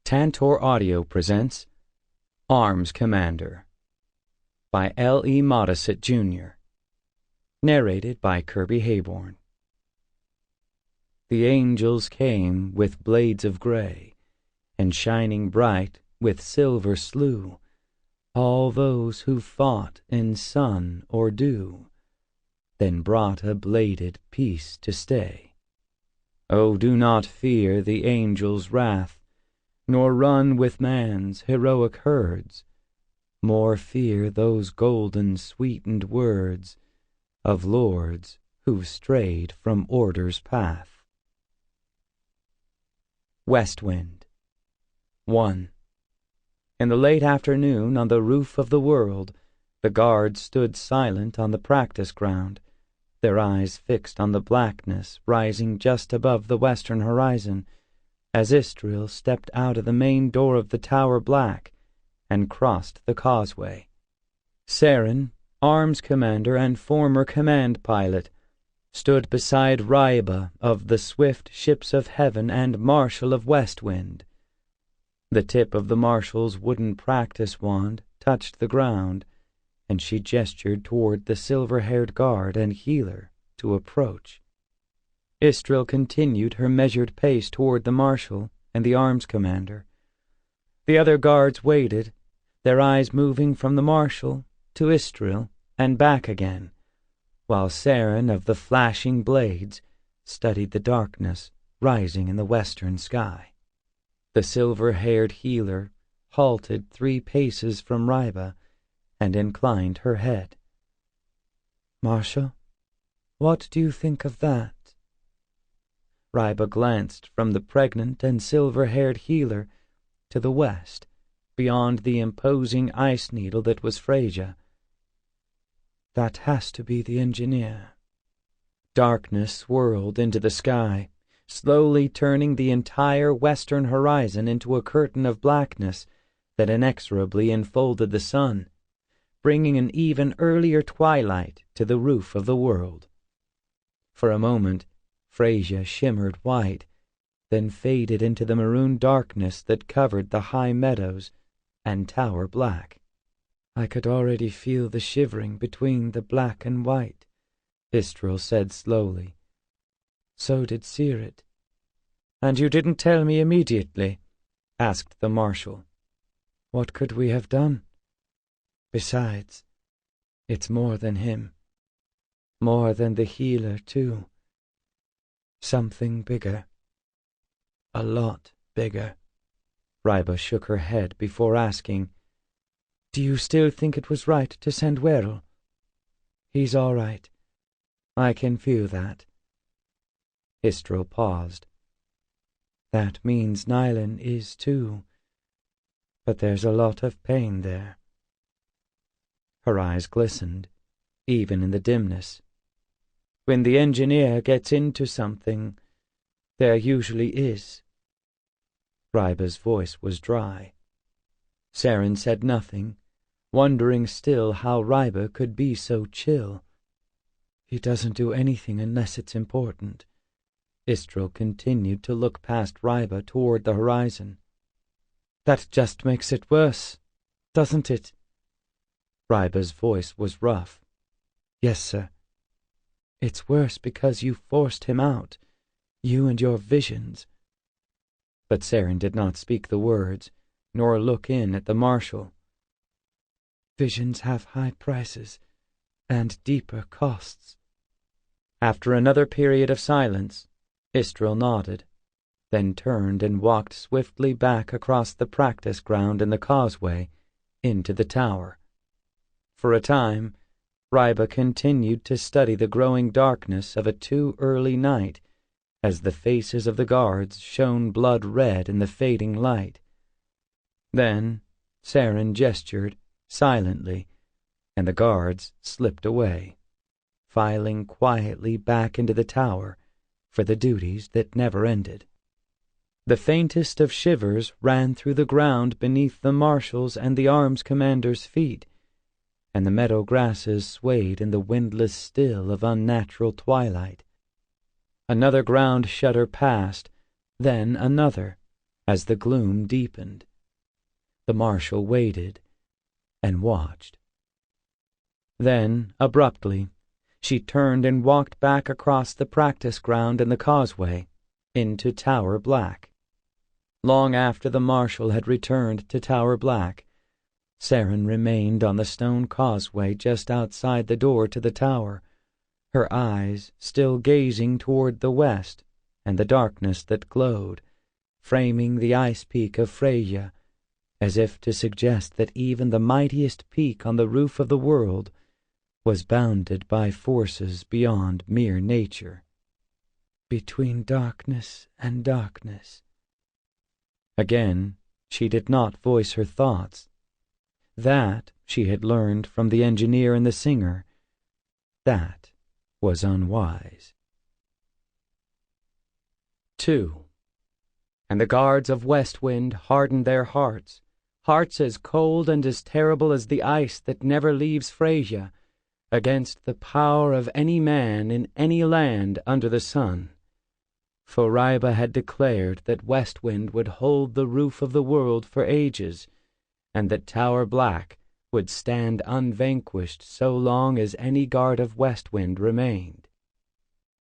Tantor Audio presents Arms Commander by L.E. Modesitt, Jr. Narrated by Kirby Heyborne. The angels came with blades of gray, and shining bright with silver slew all those who fought in sun or dew, then brought a bladed peace to stay. Oh, do not fear the angels' wrath, nor run with man's heroic herds, more fear those golden sweetened words of lords who've strayed from order's path. Westwind. 1. In the late afternoon, on the roof of the world, the guards stood silent on the practice ground, their eyes fixed on the blackness rising just above the western horizon, as Istril stepped out of the main door of the Tower Black and crossed the causeway. Saryn, arms commander and former command pilot, stood beside Ryba of the swift ships of heaven and Marshal of Westwind. The tip of the Marshal's wooden practice wand touched the ground, and she gestured toward the silver-haired guard and healer to approach. Istril continued her measured pace toward the Marshal and the arms commander. The other guards waited, their eyes moving from the Marshal to Istril and back again, while Saryn of the flashing blades studied the darkness rising in the western sky. The silver-haired healer halted 3 paces from Ryba and inclined her head. "Marshal, what do you think of that?" Ryba glanced from the pregnant and silver-haired healer to the west, beyond the imposing ice needle that was Freyja. "That has to be the engineer." Darkness swirled into the sky, slowly turning the entire western horizon into a curtain of blackness that inexorably enfolded the sun, bringing an even earlier twilight to the roof of the world. For a moment, Freyja shimmered white, then faded into the maroon darkness that covered the high meadows and Tower Black. "I could already feel the shivering between the black and white," Istril said slowly. "So did Saryn." "And you didn't tell me immediately?" asked the Marshal. "What could we have done? Besides, it's more than him. More than the healer, too. Something bigger. A lot bigger." Ryba shook her head before asking, "Do you still think it was right to send Werrell?" "He's all right. I can feel that." Istril paused. "That means Nylon is too. But there's a lot of pain there." Her eyes glistened, even in the dimness. "When the engineer gets into something, there usually is." Ryba's voice was dry. Saryn said nothing, wondering still how Ryba could be so chill. "He doesn't do anything unless it's important." Istril continued to look past Ryba toward the horizon. "That just makes it worse, doesn't it?" Ryba's voice was rough. "Yes, sir. It's worse because you forced him out, you and your visions." But Saryn did not speak the words, nor look in at the Marshal. "Visions have high prices and deeper costs." After another period of silence, Istril nodded, then turned and walked swiftly back across the practice ground and the causeway into the tower. For a time, Ryba continued to study the growing darkness of a too early night as the faces of the guards shone blood-red in the fading light. Then Saryn gestured silently, and the guards slipped away, filing quietly back into the tower for the duties that never ended. The faintest of shivers ran through the ground beneath the Marshal's and the arms commander's feet, and the meadow grasses swayed in the windless still of unnatural twilight. Another ground shudder passed, then another, as the gloom deepened. The marshal waited and watched. Then, abruptly, she turned and walked back across the practice ground and the causeway, into Tower Black. Long after the marshal had returned to Tower Black, Saryn remained on the stone causeway just outside the door to the tower, her eyes still gazing toward the west and the darkness that glowed, framing the ice peak of Freya, as if to suggest that even the mightiest peak on the roof of the world was bounded by forces beyond mere nature. Between darkness and darkness. Again, she did not voice her thoughts. That she had learned from the engineer and the singer. That was unwise. 2. And the guards of Westwind hardened their hearts as cold and as terrible as the ice that never leaves Freya, against the power of any man in any land under the sun. For Ryba had declared that Westwind would hold the roof of the world for ages, and that Tower Black would stand unvanquished so long as any guard of Westwind remained.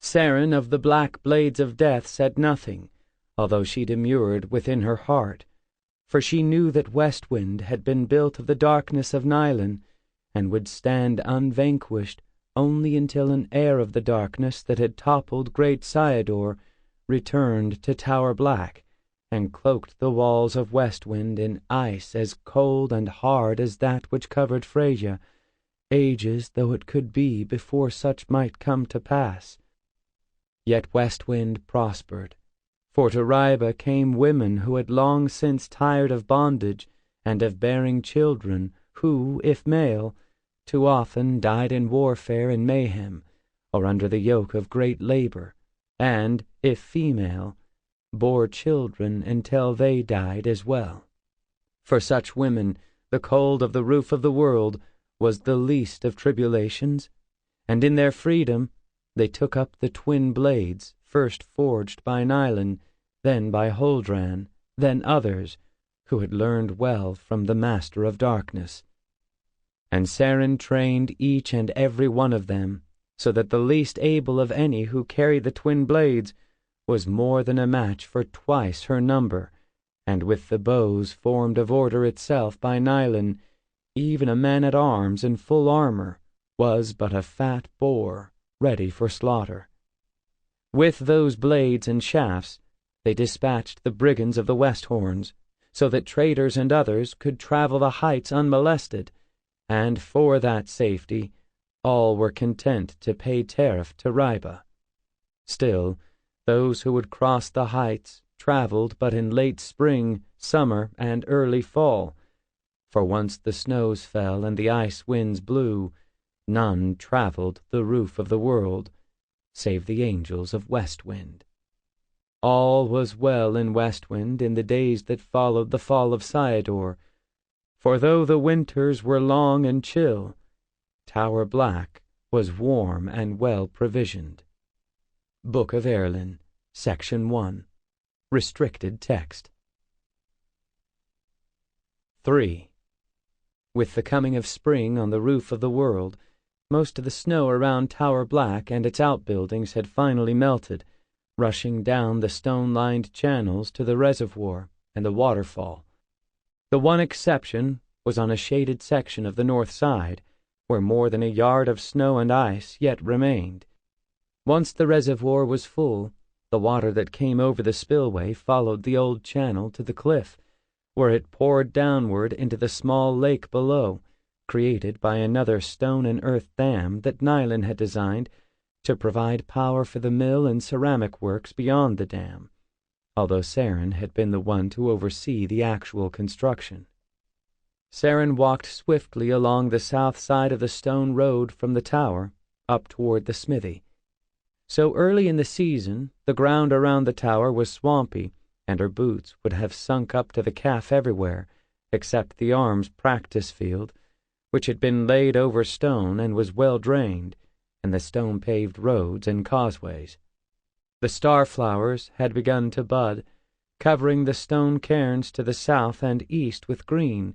Saryn of the Black Blades of Death said nothing, although she demurred within her heart, for she knew that Westwind had been built of the darkness of Nylon, and would stand unvanquished only until an heir of the darkness that had toppled great Sayador returned to Tower Black, and cloaked the walls of Westwind in ice as cold and hard as that which covered Freya, ages though it could be before such might come to pass. Yet Westwind prospered, for to Ryba came women who had long since tired of bondage and of bearing children, who, if male, too often died in warfare and mayhem, or under the yoke of great labor, and, if female, bore children until they died as well. For such women, the cold of the roof of the world was the least of tribulations, and in their freedom they took up the twin blades, first forged by Nylon, then by Huldran, then others, who had learned well from the Master of Darkness. And Saryn trained each and every one of them, so that the least able of any who carried the twin blades was more than a match for twice her number, and with the bows formed of order itself by Nylon, even a man-at-arms in full armor was but a fat boar ready for slaughter. With those blades and shafts they dispatched the brigands of the Westhorns, so that traders and others could travel the heights unmolested, and for that safety all were content to pay tariff to Ryba. Still, those who would cross the heights travelled but in late spring, summer, and early fall, for once the snows fell and the ice winds blew, none travelled the roof of the world, save the angels of Westwind. All was well in Westwind in the days that followed the fall of Sayador, for though the winters were long and chill, Tower Black was warm and well provisioned. Book of Erlin, Section 1. Restricted text. 3. With the coming of spring on the roof of the world, most of the snow around Tower Black and its outbuildings had finally melted, rushing down the stone-lined channels to the reservoir and the waterfall. The one exception was on a shaded section of the north side, where more than a yard of snow and ice yet remained. Once the reservoir was full, the water that came over the spillway followed the old channel to the cliff, where it poured downward into the small lake below, created by another stone and earth dam that Nylon had designed to provide power for the mill and ceramic works beyond the dam, although Saryn had been the one to oversee the actual construction. Saryn walked swiftly along the south side of the stone road from the tower up toward the smithy. So early in the season, the ground around the tower was swampy, and her boots would have sunk up to the calf everywhere, except the arms practice field, which had been laid over stone and was well drained, and the stone-paved roads and causeways. The star flowers had begun to bud, covering the stone cairns to the south and east with green,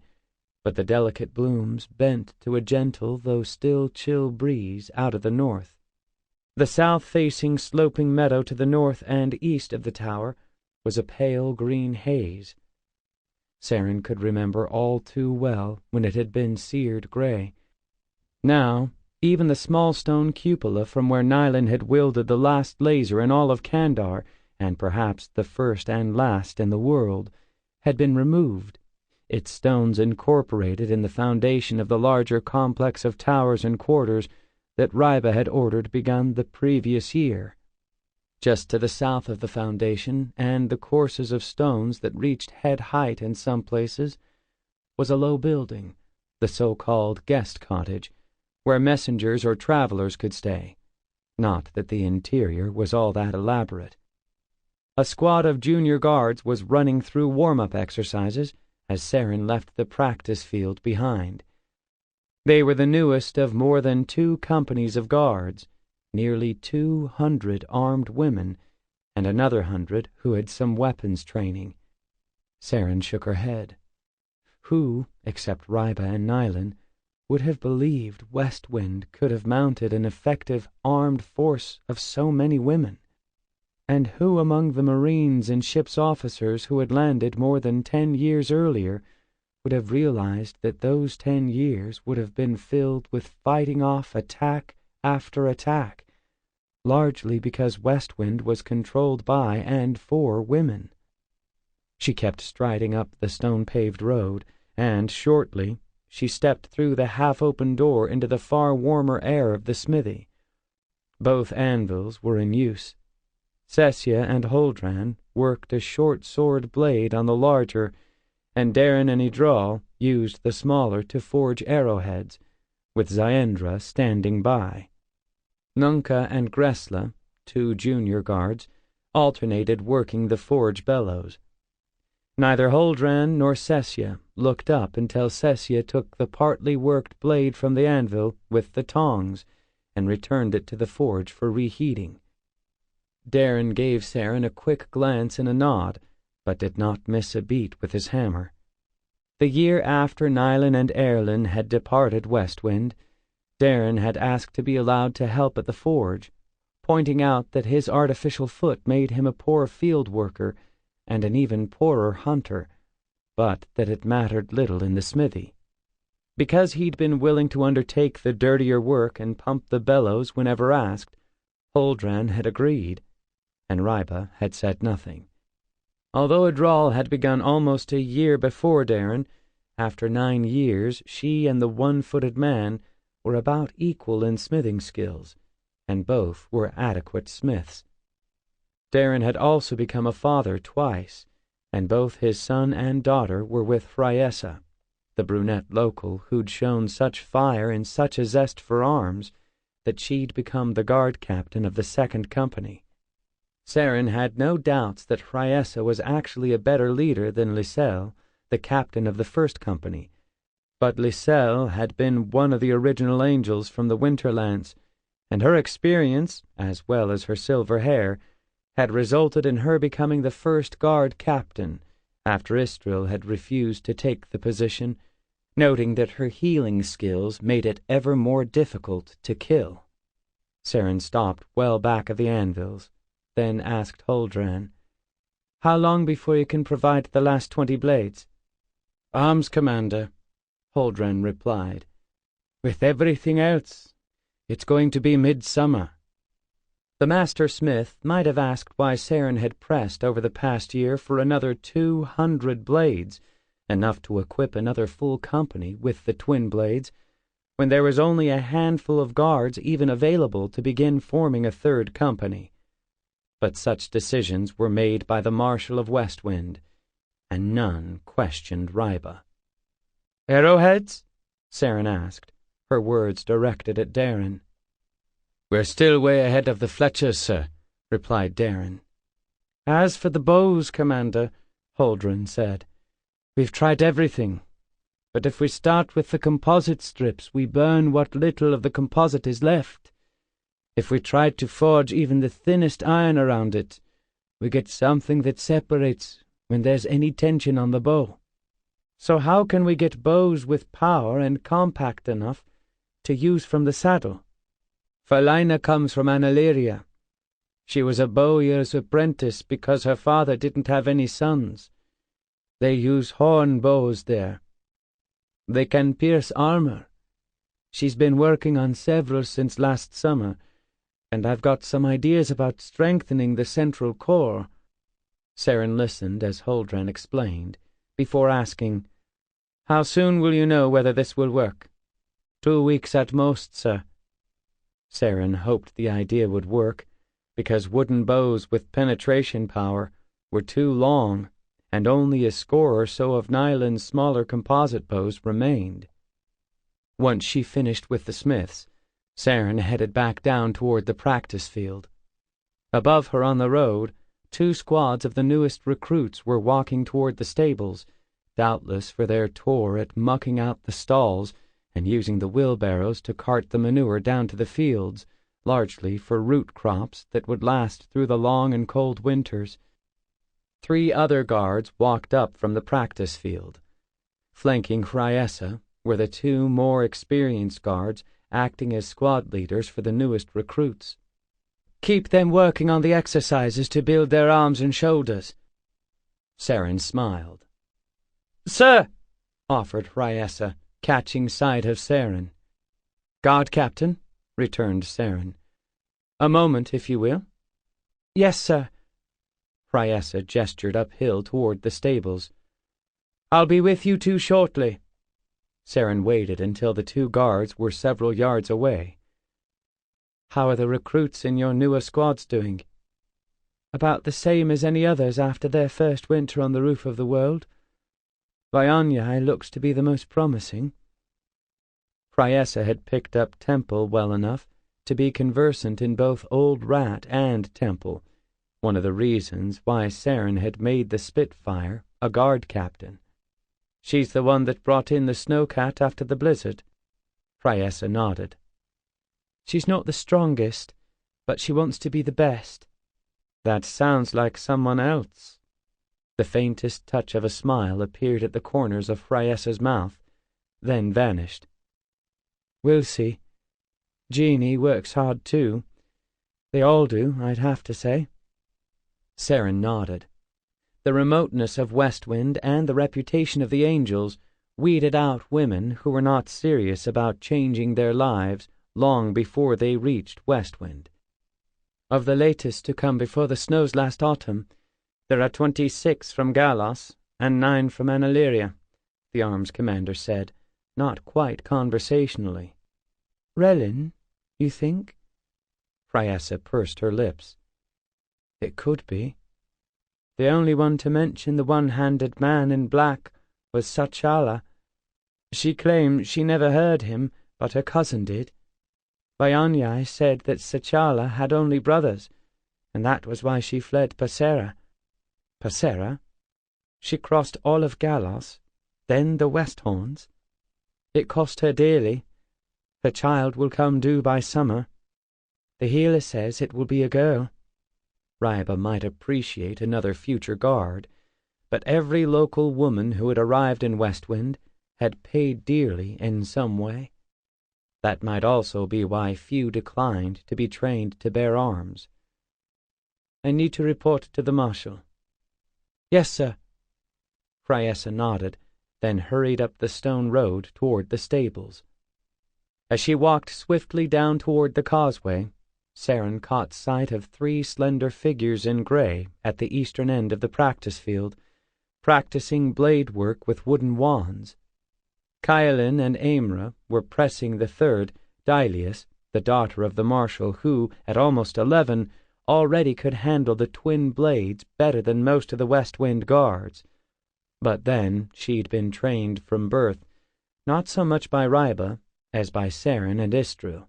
but the delicate blooms bent to a gentle though still chill breeze out of the north. The south-facing sloping meadow to the north and east of the tower was a pale green haze. Saryn could remember all too well when it had been seared grey. Now, even the small stone cupola from where Nylund had wielded the last laser in all of Kandar, and perhaps the first and last in the world, had been removed, its stones incorporated in the foundation of the larger complex of towers and quarters that Ryba had ordered begun the previous year. Just to the south of the foundation, and the courses of stones that reached head height in some places, was a low building, the so-called guest cottage, where messengers or travelers could stay. Not that the interior was all that elaborate. A squad of junior guards was running through warm-up exercises as Saryn left the practice field behind. They were the newest of more than 2 companies of guards, nearly 200 armed women, and another 100 who had some weapons training. Saryn shook her head. Who, except Ryba and Nylund, would have believed Westwind could have mounted an effective armed force of so many women? And who among the Marines and ship's officers who had landed more than 10 years earlier would have realized that those 10 years would have been filled with fighting off attack after attack, largely because Westwind was controlled by and for women? She kept striding up the stone-paved road, and shortly she stepped through the half-open door into the far warmer air of the smithy. Both anvils were in use. Sessia and Huldran worked a short sword blade on the larger, and Darren and Idral used the smaller to forge arrowheads, with Zyendra standing by. Nunca and Gressla, 2 junior guards, alternated working the forge bellows. Neither Huldran nor Sessia looked up until Sessia took the partly worked blade from the anvil with the tongs and returned it to the forge for reheating. Darren gave Saryn a quick glance and a nod, but did not miss a beat with his hammer. The year after Nylund and Erlin had departed Westwind, Darren had asked to be allowed to help at the forge, pointing out that his artificial foot made him a poor field worker and an even poorer hunter, but that it mattered little in the smithy. Because he'd been willing to undertake the dirtier work and pump the bellows whenever asked, Huldran had agreed, and Ryba had said nothing. Although Idral had begun almost a year before Darren, after 9 years she and the one-footed man were about equal in smithing skills, and both were adequate smiths. Darren had also become a father twice, and both his son and daughter were with Hryessa, the brunette local who'd shown such fire and such a zest for arms that she'd become the guard captain of the 2nd company. Saryn had no doubts that Hryessa was actually a better leader than Lysel, the captain of the 1st company, but Lysel had been one of the original angels from the Winterlands, and her experience, as well as her silver hair, had resulted in her becoming the 1st guard captain, after Istril had refused to take the position, noting that her healing skills made it ever more difficult to kill. Saryn stopped well back of the anvils, then asked Huldran, "How long before you can provide the last 20 blades?" "Arms, Commander," Huldran replied. "With everything else, it's going to be midsummer." The master smith might have asked why Saryn had pressed over the past year for another 200 blades, enough to equip another full company with the twin blades, when there was only a handful of guards even available to begin forming a 3rd company. But such decisions were made by the Marshal of Westwind, and none questioned Ryba. "Arrowheads?" Saryn asked, her words directed at Darren. "We're still way ahead of the Fletchers, sir," replied Darren. "As for the bows, Commander," Huldran said, "we've tried everything. But if we start with the composite strips, we burn what little of the composite is left. If we try to forge even the thinnest iron around it, we get something that separates when there's any tension on the bow. So how can we get bows with power and compact enough to use from the saddle? Felina comes from Analeria. She was a bowyer's apprentice because her father didn't have any sons. They use horn bows there. They can pierce armor. She's been working on several since last summer, and I've got some ideas about strengthening the central core. Saryn listened as Huldran explained, before asking, "How soon will you know whether this will work?" 2 weeks at most, sir. Saryn hoped the idea would work, because wooden bows with penetration power were too long, and only a score or so of Nyland's smaller composite bows remained. Once she finished with the smiths, Saryn headed back down toward the practice field. Above her on the road, 2 squads of the newest recruits were walking toward the stables, doubtless for their tour at mucking out the stalls and using the wheelbarrows to cart the manure down to the fields, largely for root crops that would last through the long and cold winters. 3 other guards walked up from the practice field. Flanking Chryessa were the 2 more experienced guards acting as squad leaders for the newest recruits. "Keep them working on the exercises to build their arms and shoulders." Saryn smiled. "Sir," offered Chryessa, catching sight of Saryn. "Guard captain," returned Saryn. "A moment, if you will." "Yes, sir." Chryessa gestured uphill toward the stables. "I'll be with you 2 shortly." Saryn waited until the 2 guards were several yards away. "How are the recruits in your newer squads doing?" "About the same as any others after their first winter on the roof of the world. Vionyai looks to be the most promising." Chryessa had picked up Temple well enough to be conversant in both Old Rat and Temple, one of the reasons why Saryn had made the Spitfire a guard captain. "She's the one that brought in the snowcat after the blizzard?" Chryessa nodded. "She's not the strongest, but she wants to be the best." "That sounds like someone else." The faintest touch of a smile appeared at the corners of Chryessa's mouth, then vanished. "We'll see. Jeannie works hard too. They all do, I'd have to say." Saryn nodded. The remoteness of Westwind and the reputation of the Angels weeded out women who were not serious about changing their lives long before they reached Westwind. "Of the latest to come before the snows last autumn, there are 26 from Gallos and 9 from Analeria," the arms commander said, not quite conversationally. "Relin, you think?" Chryessa pursed her lips. "It could be. The only one to mention the one-handed man in black was Sachala. She claimed she never heard him, but her cousin did. Vionyai said that Sachala had only brothers, and that was why she fled Passera. Passera? She crossed all of Gallos, then the Westhorns. It cost her dearly. Her child will come due by summer. The healer says it will be a girl." Ryba might appreciate another future guard, but every local woman who had arrived in Westwind had paid dearly in some way. That might also be why few declined to be trained to bear arms. "I need to report to the Marshal." "Yes, sir." Chryessa nodded, then hurried up the stone road toward the stables. As she walked swiftly down toward the causeway, Saryn caught sight of 3 slender figures in grey at the eastern end of the practice field, practicing blade work with wooden wands. Caelin and Aimra were pressing the third, Dilius, the daughter of the Marshal, who, at almost 11, already could handle the twin blades better than most of the Westwind guards. But then she'd been trained from birth, not so much by Ryba as by Saryn and Istril.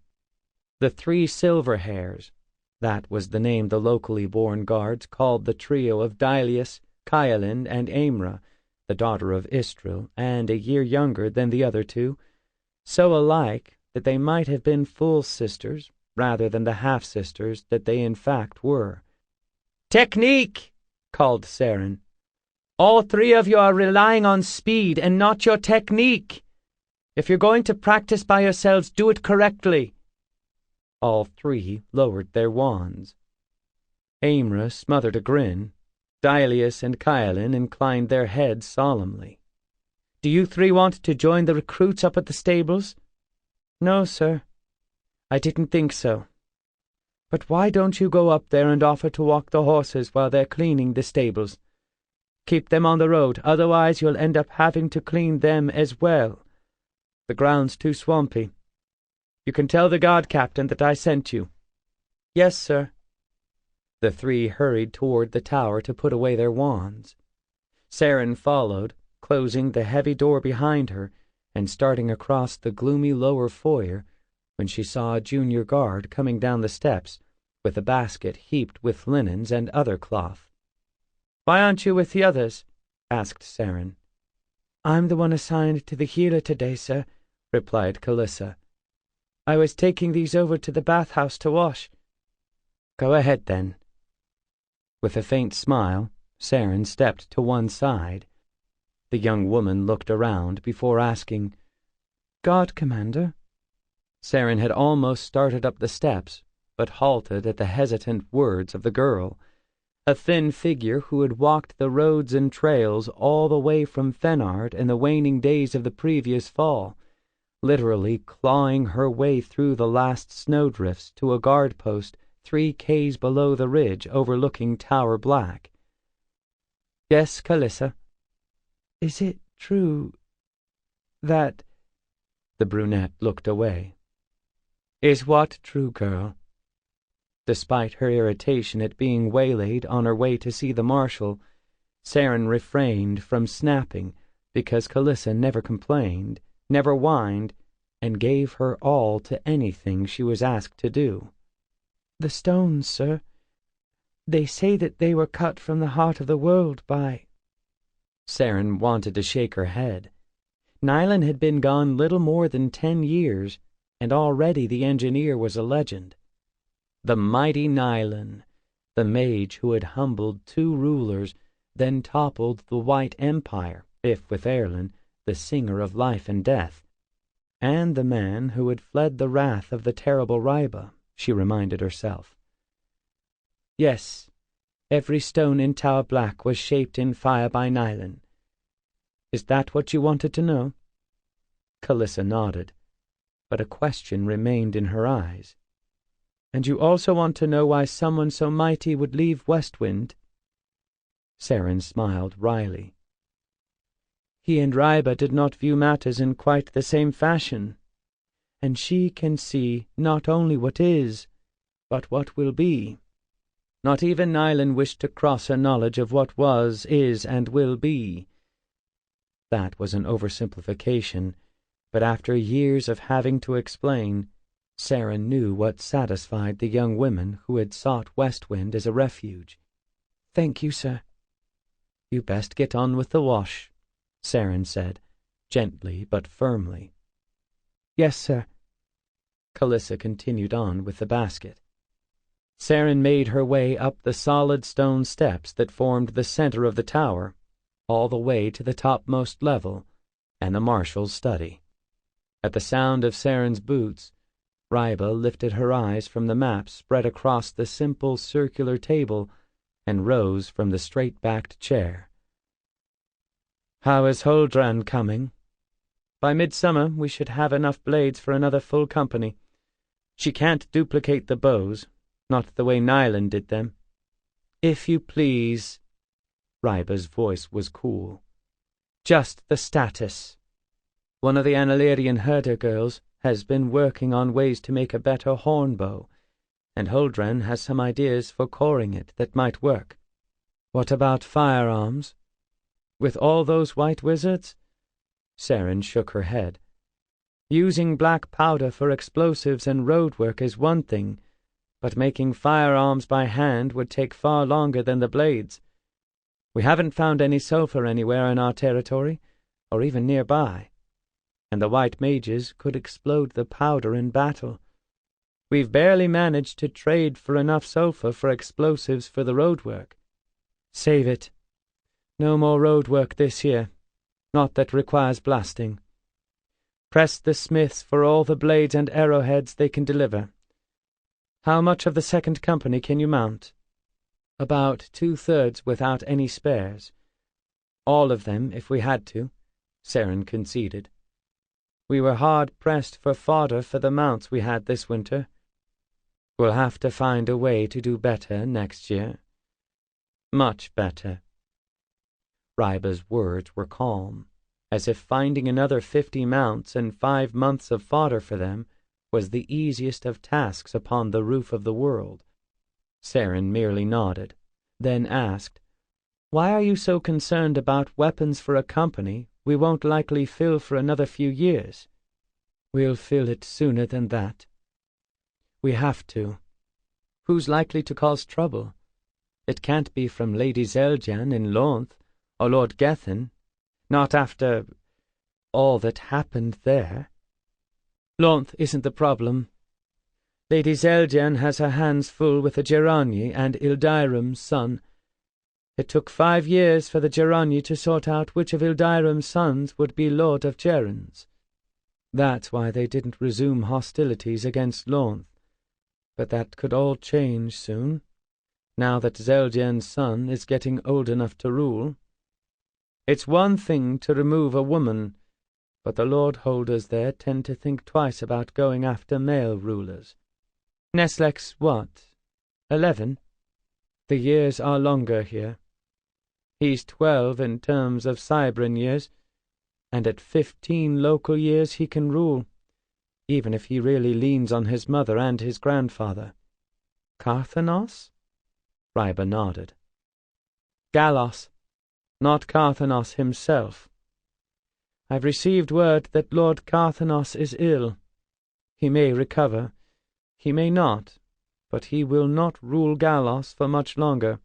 The 3 silver hairs, that was the name the locally born guards called the trio of Dilius, Caelin, and Aimra, the daughter of Istril, and a year younger than the other 2, so alike that they might have been full sisters rather than the half-sisters that they in fact were. "Technique!" called Saryn. All three of you are relying on speed and not your technique. If you're going to practice by yourselves, do it correctly." All three lowered their wands. Aimra smothered a grin. Dilius and Caelin inclined their heads solemnly. "Do you three want to join the recruits up at the stables?" "No, sir. I didn't think so. But why don't you go up there and offer to walk the horses while they're cleaning the stables? Keep them on the road, otherwise you'll end up having to clean them as well. The ground's too swampy. You can tell the guard captain that I sent you." "Yes, sir." The three hurried toward the tower to put away their wands. Saryn followed, closing the heavy door behind her and starting across the gloomy lower foyer when she saw a junior guard coming down the steps with a basket heaped with linens and other cloth. "Why aren't you with the others?" asked Saryn. "I'm the one assigned to the healer today, sir," replied Calissa. "I was taking these over to the bathhouse to wash." "Go ahead, then." With a faint smile, Saryn stepped to one side. The young woman looked around before asking, "Guard Commander?" Saryn had almost started up the steps, but halted at the hesitant words of the girl, a thin figure who had walked the roads and trails all the way from Fenard in the waning days of the previous fall, literally clawing her way through the last snowdrifts to a guard post 3 k's below the ridge overlooking Tower Black. "Yes, Calissa." "Is it true that—" The brunette looked away. "Is what true, girl?" Despite her irritation at being waylaid on her way to see the marshal, Saryn refrained from snapping because Calissa never complained, never whined, and gave her all to anything she was asked to do. "The stones, sir. They say that they were cut from the heart of the world by—" Saryn wanted to shake her head. Nylan had been gone little more than 10 years, and already the engineer was a legend. The mighty Nylan, the mage who had humbled 2 rulers, then toppled the White Empire, if with Erlin, the singer of life and death, and the man who had fled the wrath of the terrible Ryba, she reminded herself. Yes, every stone in Tower Black was shaped in fire by Nylan. Is that what you wanted to know? Calissa nodded, but a question remained in her eyes. And you also want to know why someone so mighty would leave Westwind? Saryn smiled wryly. He and Ryba did not view matters in quite the same fashion, and she can see not only what is, but what will be. Not even Nylan wished to cross her knowledge of what was, is, and will be. That was an oversimplification, but after years of having to explain, Saryn knew what satisfied the young women who had sought Westwind as a refuge. "Thank you, sir." "You best get on with the wash," Saryn said, gently but firmly. "Yes, sir." Calissa continued on with the basket. Saryn made her way up the solid stone steps that formed the center of the tower, all the way to the topmost level, and the marshal's study. At the sound of Saryn's boots, Ryba lifted her eyes from the map spread across the simple circular table and rose from the straight-backed chair. "How is Huldran coming? By midsummer we should have enough blades for another full company. She can't duplicate the bows, not the way Nylan did them." "If you please." Ryba's voice was cool. "Just the status. One of the Analyrian herder girls has been working on ways to make a better horn bow, and Huldran has some ideas for coring it that might work." "What about firearms? With all those white wizards?" Saryn shook her head. "Using black powder for explosives and road work is one thing, but making firearms by hand would take far longer than the blades. We haven't found any sulfur anywhere in our territory, or even nearby, and the white mages could explode the powder in battle. We've barely managed to trade for enough sulfur for explosives for the road work." "Save it. No more road work this year, not that requires blasting. Press the smiths for all the blades and arrowheads they can deliver. How much of the second company can you mount? About 2/3 without any spares. All of them, if we had to, Saryn conceded. We were hard-pressed for fodder for the mounts we had this winter. We'll have to find a way to do better next year. Much better. Ryba's words were calm, as if finding another 50 mounts and 5 months of fodder for them was the easiest of tasks upon the roof of the world. Saryn merely nodded, then asked, "Why are you so concerned about weapons for a company we won't likely fill for another few years?" "We'll fill it sooner than that. We have to. Who's likely to cause trouble? It can't be from Lady Zeldyan in Lornth, or Lord Gethin, not after all that happened there. Lornth isn't the problem. Lady Zeldyan has her hands full with the Geronyi and Ildirim's son. It took 5 years for the Geronyi to sort out which of Ildirim's sons would be Lord of Gerons. That's why they didn't resume hostilities against Lornth. But that could all change soon, now that Zeldyan's son is getting old enough to rule. It's one thing to remove a woman, but the lord holders there tend to think twice about going after male rulers. Neslek's what? 11? The years are longer here. He's 12 in terms of Cybran years, and at 15 local years he can rule, even if he really leans on his mother and his grandfather. Carthanos? Ryba nodded. Gallos, not Carthanos himself. I've received word that Lord Carthanos is ill. He may recover, he may not, but he will not rule Gallos for much longer,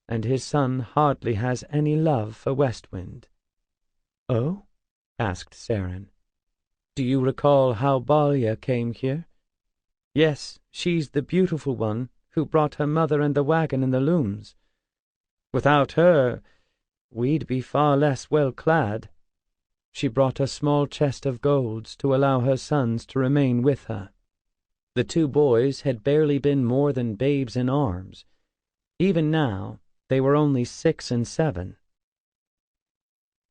and his son hardly has any love for Westwind. Oh? Asked Saryn. Do you recall how Balya came here? Yes, she's the beautiful one who brought her mother and the wagon and the looms. Without her, we'd be far less well clad. She brought a small chest of golds to allow her sons to remain with her. The 2 boys had barely been more than babes in arms. Even now, they were only 6 and 7.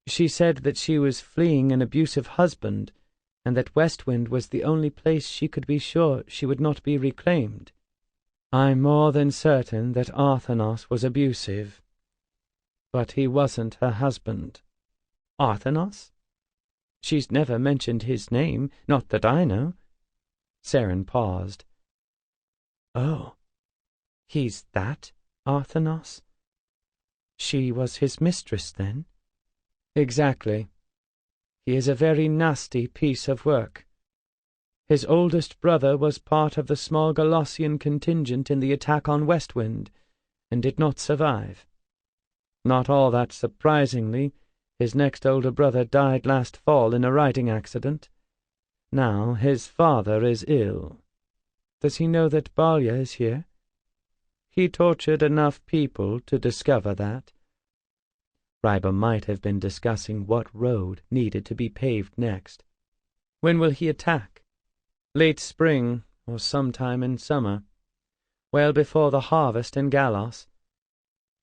She said that she was fleeing an abusive husband, and that Westwind was the only place she could be sure she would not be reclaimed. I'm more than certain that Arthanos was abusive, but he wasn't her husband. Arthanos? She's never mentioned his name, not that I know. Saryn paused. Oh, he's that, Arthanos? She was his mistress, then? Exactly. He is a very nasty piece of work. His oldest brother was part of the small Gallosian contingent in the attack on Westwind, and did not survive. Not all that surprisingly, his next older brother died last fall in a riding accident. Now his father is ill. Does he know that Balya is here? He tortured enough people to discover that. Ryba might have been discussing what road needed to be paved next. When will he attack? Late spring, or sometime in summer. Well before the harvest in Gallos.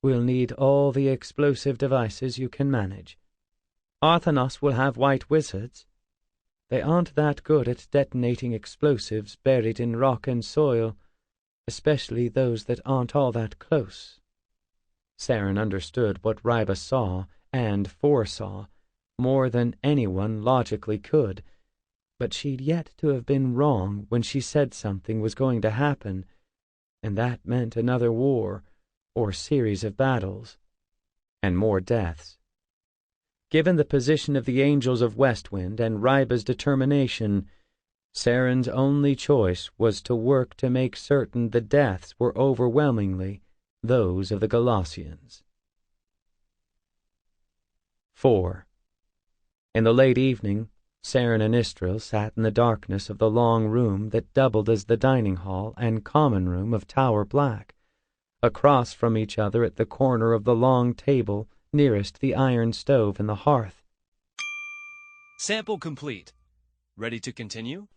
We'll need all the explosive devices you can manage. Arthanos will have white wizards. They aren't that good at detonating explosives buried in rock and soil, especially those that aren't all that close. Saryn understood what Ryba saw and foresaw more than anyone logically could, but she'd yet to have been wrong when she said something was going to happen, and that meant another war, or series of battles, and more deaths. Given the position of the Angels of Westwind and Ryba's determination, Saryn's only choice was to work to make certain the deaths were overwhelmingly those of the Gallosians. 4. In the late evening, Saryn and Istrel sat in the darkness of the long room that doubled as the dining hall and common room of Tower Black, across from each other at the corner of the long table nearest the iron stove and the hearth. Sample complete. Ready to continue?